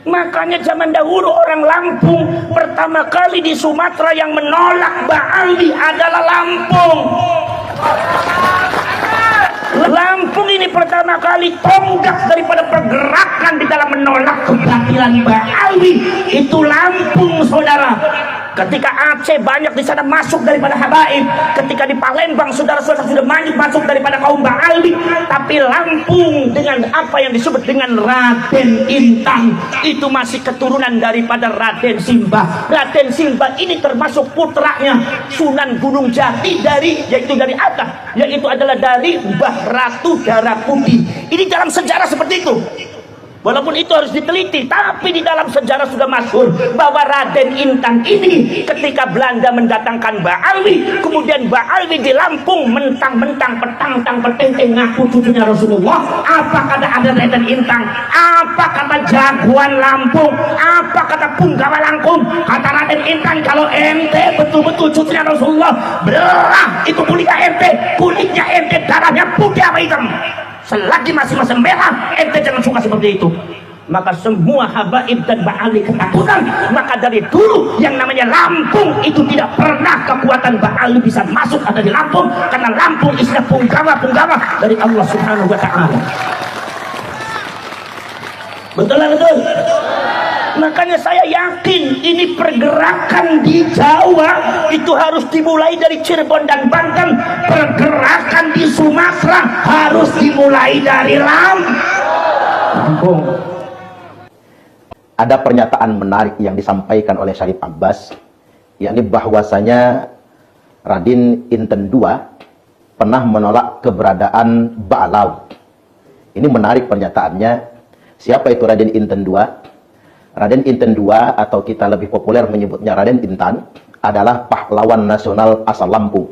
Makanya zaman dahulu orang Lampung pertama kali di Sumatera yang menolak Ba'alwi adalah Lampung. Lampung ini pertama kali tonggak daripada pergerakan di dalam menolak kebatilan Ba'alwi itu Lampung, saudara. Ketika Aceh banyak di sana masuk daripada habaib, ketika di Palembang saudara-saudara sudah banyak masuk daripada kaum Ba'alwi, tapi Lampung dengan apa yang disebut dengan Raden Intan itu masih keturunan daripada Raden Simbah. Raden Simbah ini termasuk putranya Sunan Gunung Jati yaitu dari apa? Yaitu adalah dari Mbah Ratu Darah Putih. Ini dalam sejarah seperti itu. Walaupun itu harus diteliti, tapi di dalam sejarah sudah masyhur bahwa Raden Intan ini ketika Belanda mendatangkan Ba'alwi, kemudian Ba'alwi di Lampung mentang-mentang petang-tang petenteng ngaku cucunya Rasulullah. Apa kata ada Raden Intan? Apa kata jagoan Lampung? Apa kata punggawa Lampung? Kata Raden Intan, kalau ente betul-betul cucunya Rasulullah, belah itu kulitnya ente darahnya putih apa hitam. Selagi masih masa merah, ente jangan suka seperti itu. Maka semua habaib dan Ba'alwi ketakutan. Maka dari dulu yang namanya Lampung itu tidak pernah kekuatan Ba'alwi bisa masuk ada di Lampung, karena Lampung isinya punggawa dari Allah Subhanahu wa Ta'ala. Betul lah, betul. Makanya saya yakin ini pergerakan di Jawa itu harus dimulai dari Cirebon dan Banten. Pergerakan di Sumatera harus dimulai dari Lampung. Ada pernyataan menarik yang disampaikan oleh Syarif Abbas, yakni bahwasanya Raden Inten II pernah menolak keberadaan Ba'alawi. Ini menarik pernyataannya. Siapa itu Raden Inten II? Raden Inten II atau kita lebih populer menyebutnya Raden Intan adalah pahlawan nasional asal Lampung.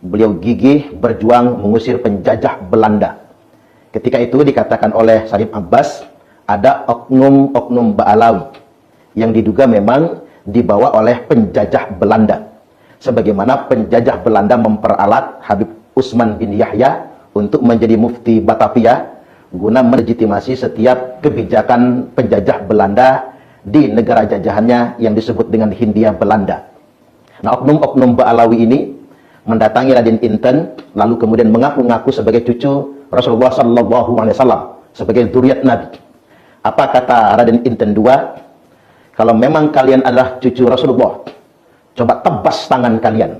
Beliau gigih berjuang mengusir penjajah Belanda. Ketika itu dikatakan oleh Syarif Abbas ada oknum Ba'alawi yang diduga memang dibawa oleh penjajah Belanda. Sebagaimana penjajah Belanda memperalat Habib Utsman bin Yahya untuk menjadi mufti Batavia guna melegitimasi setiap kebijakan penjajah Belanda di negara jajahannya yang disebut dengan Hindia Belanda. Nah, oknum-oknum Ba'alawi ini mendatangi Raden Inten, lalu kemudian mengaku-ngaku sebagai cucu Rasulullah SAW, sebagai zuriat Nabi. Apa kata Raden Inten II? Kalau memang kalian adalah cucu Rasulullah, coba tebas tangan kalian.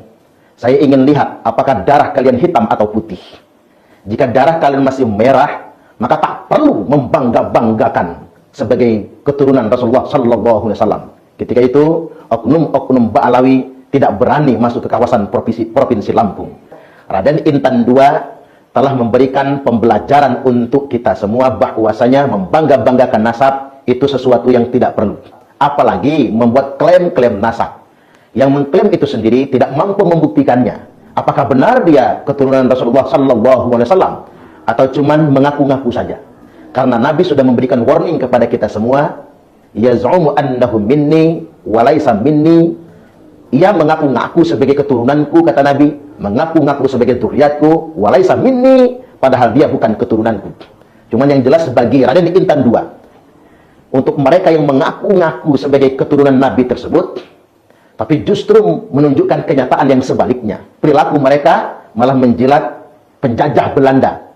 Saya ingin lihat apakah darah kalian hitam atau putih. Jika darah kalian masih merah, maka tak perlu membangga-banggakan sebagai keturunan Rasulullah SAW. Ketika itu, oknum-oknum Ba'alawi tidak berani masuk ke kawasan provinsi Lampung. Raden Intan II telah memberikan pembelajaran untuk kita semua bahwasanya membangga-banggakan nasab itu sesuatu yang tidak perlu. Apalagi membuat klaim-klaim nasab. Yang mengklaim itu sendiri tidak mampu membuktikannya. Apakah benar dia keturunan Rasulullah SAW? Atau cuman mengaku-ngaku saja. Karena Nabi sudah memberikan warning kepada kita semua, yaz'umu annahu minni wa laysa minni. Ia mengaku-ngaku sebagai keturunanku, kata Nabi, mengaku-ngaku sebagai zuriatku, wa laysa minni, padahal dia bukan keturunanku. Cuman yang jelas bagi Raden Intan II, untuk mereka yang mengaku-ngaku sebagai keturunan Nabi tersebut, tapi justru menunjukkan kenyataan yang sebaliknya. Perilaku mereka malah menjilat penjajah Belanda.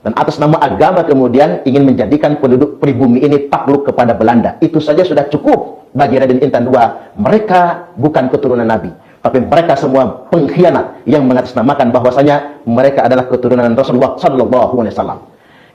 Dan atas nama agama kemudian ingin menjadikan penduduk pribumi ini takluk kepada Belanda. Itu saja sudah cukup bagi Raden Intan II. Mereka bukan keturunan Nabi, tapi mereka semua pengkhianat yang mengatasnamakan bahwasanya mereka adalah keturunan Rasulullah SAW.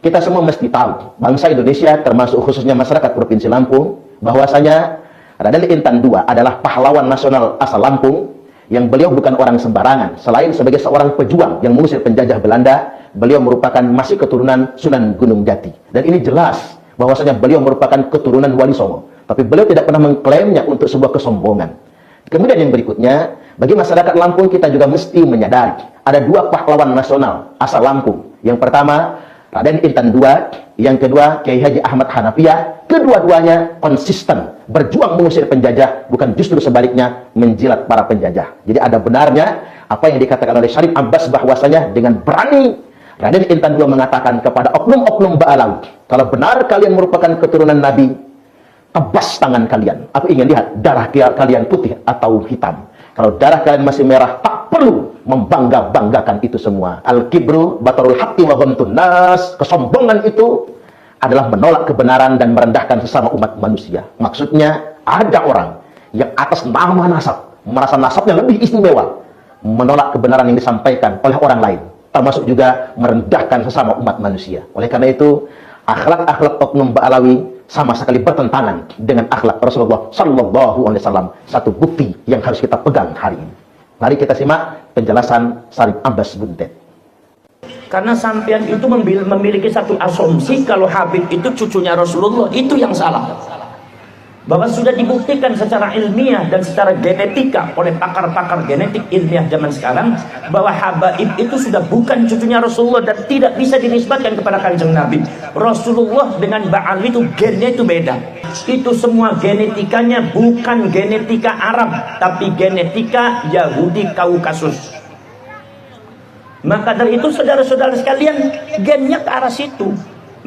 Kita semua mesti tahu, bangsa Indonesia termasuk khususnya masyarakat Provinsi Lampung, bahwasanya Raden Intan II adalah pahlawan nasional asal Lampung, yang beliau bukan orang sembarangan. Selain sebagai seorang pejuang yang mengusir penjajah Belanda, beliau merupakan masih keturunan Sunan Gunung Jati. Dan ini jelas bahwasanya beliau merupakan keturunan Wali Songo. Tapi beliau tidak pernah mengklaimnya untuk sebuah kesombongan. Kemudian yang berikutnya, bagi masyarakat Lampung kita juga mesti menyadari ada dua pahlawan nasional asal Lampung. Yang pertama, Raden Intan II, yang kedua Kiai Haji Ahmad Hanafiah. Kedua-duanya konsisten berjuang mengusir penjajah, bukan justru sebaliknya menjilat para penjajah. Jadi ada benarnya apa yang dikatakan oleh Syarif Abbas bahwasanya dengan berani Raden Intan II mengatakan kepada oknum-oknum Ba'alawi, kalau benar kalian merupakan keturunan Nabi, tebas tangan kalian. Aku ingin lihat darah kalian putih atau hitam. Kalau darah kalian masih merah, tak perlu membangga-banggakan itu semua. Al-kibru batarul haqqi wa ghamtun nas. Kesombongan itu adalah menolak kebenaran dan merendahkan sesama umat manusia. Maksudnya, ada orang yang atas nama nasab, merasa nasabnya lebih istimewa, menolak kebenaran yang disampaikan oleh orang lain, termasuk juga merendahkan sesama umat manusia. Oleh karena itu, akhlak-akhlak oknum Ba'alawi sama sekali bertentangan dengan akhlak Rasulullah Sallallahu Alaihi Wasallam. Satu bukti yang harus kita pegang hari ini. Mari kita simak penjelasan Syarif Abbas Buntet. Karena sampean itu memiliki satu asumsi kalau Habib itu cucunya Rasulullah, itu yang salah. Bahwa sudah dibuktikan secara ilmiah dan secara genetika oleh pakar-pakar genetik ilmiah zaman sekarang bahwa Habib itu sudah bukan cucunya Rasulullah dan tidak bisa dinisbatkan kepada Kanjeng Nabi. Rasulullah dengan Ba'alwi itu gennya itu beda. Itu semua genetikanya bukan genetika Arab, tapi genetika Yahudi Kaukasus. Maka dari itu saudara-saudara sekalian, gennya ke arah situ.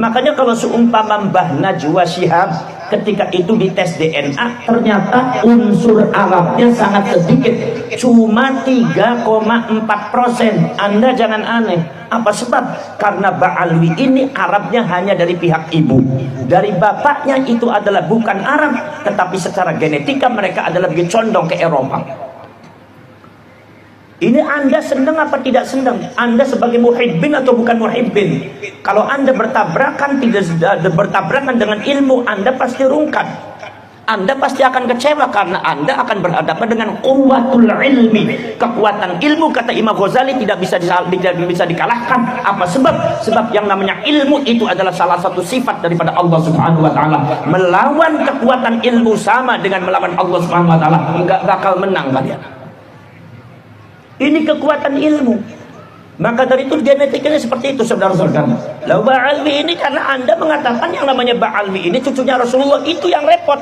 Makanya kalau seumpama Mbah Najwa Shihab ketika itu dites DNA, ternyata unsur Arabnya sangat sedikit, cuma 3,4%. Anda jangan aneh. Apa sebab? Karena Ba'alwi ini Arabnya hanya dari pihak ibu. Dari bapaknya itu adalah bukan Arab, tetapi secara genetika mereka adalah lebih condong ke Eropa. Ini Anda senang apa tidak senang? Anda sebagai muhibbin atau bukan muhibbin? Kalau Anda bertabrakan dengan ilmu, Anda pasti rungkat. Anda pasti akan kecewa karena Anda akan berhadapan dengan quwwatul ilmi. Kekuatan ilmu, kata Imam Ghazali, tidak bisa dikalahkan. Apa sebab? Sebab yang namanya ilmu itu adalah salah satu sifat daripada Allah Subhanahu wa taala. Melawan kekuatan ilmu sama dengan melawan Allah Subhanahu wa taala. Enggak bakal menang kalian. Ini kekuatan ilmu. Maka dari itu genetikanya seperti itu, saudara-saudara. Lalu Ba'alwi ini karena Anda mengatakan yang namanya Ba'alwi ini cucunya Rasulullah, itu yang repot.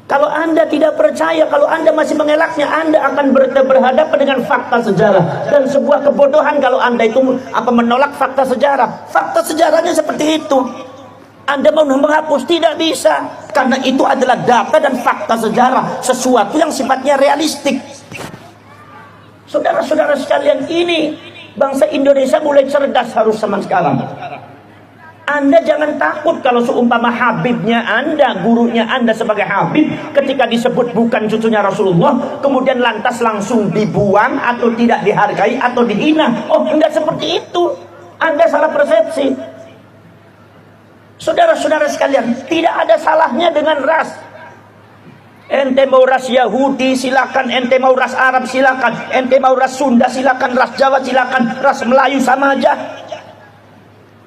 Kalau Anda tidak percaya, kalau Anda masih mengelaknya, Anda akan berhadapan dengan fakta sejarah. Dan sebuah kebodohan kalau Anda itu menolak fakta sejarah. Fakta sejarahnya seperti itu. Anda mau menghapus, tidak bisa. Karena itu adalah data dan fakta sejarah. Sesuatu yang sifatnya realistik. Saudara-saudara sekalian, ini bangsa Indonesia mulai cerdas harus zaman sekarang. Anda jangan takut kalau seumpama Habibnya Anda, gurunya Anda sebagai Habib, ketika disebut bukan cucunya Rasulullah, kemudian lantas langsung dibuang atau tidak dihargai atau dihina. Oh, enggak seperti itu. Anda salah persepsi. Saudara-saudara sekalian, tidak ada salahnya dengan ras. Ente mau ras Yahudi silakan, ente mau ras Arab silakan, ente mau ras Sunda silakan, ras Jawa silakan, ras Melayu sama aja.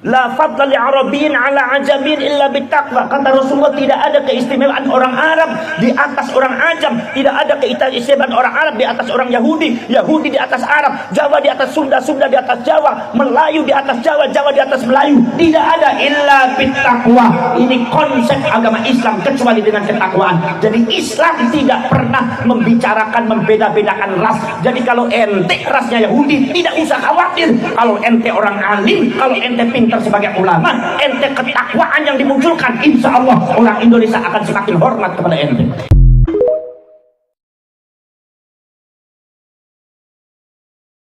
La fadla li Arabiyyin ala ajamin illa bittaqwa. Kata Rasulullah, tidak ada keistimewaan orang Arab di atas orang Ajam, tidak ada keistimewaan orang Arab di atas orang Yahudi, Yahudi di atas Arab, Jawa di atas Sunda, Sunda di atas Jawa, Melayu di atas Jawa, Jawa di atas Melayu. Tidak ada illa bittaqwa. Ini konsep agama Islam kecuali dengan ketakwaan. Jadi Islam tidak pernah membicarakan membeda-bedakan ras. Jadi kalau ente rasnya Yahudi, tidak usah khawatir. Kalau ente orang alim, kalau ente pintar sebagai ulama, ente ketakwaan yang dimunculkan, insya Allah orang Indonesia akan semakin hormat kepada ente.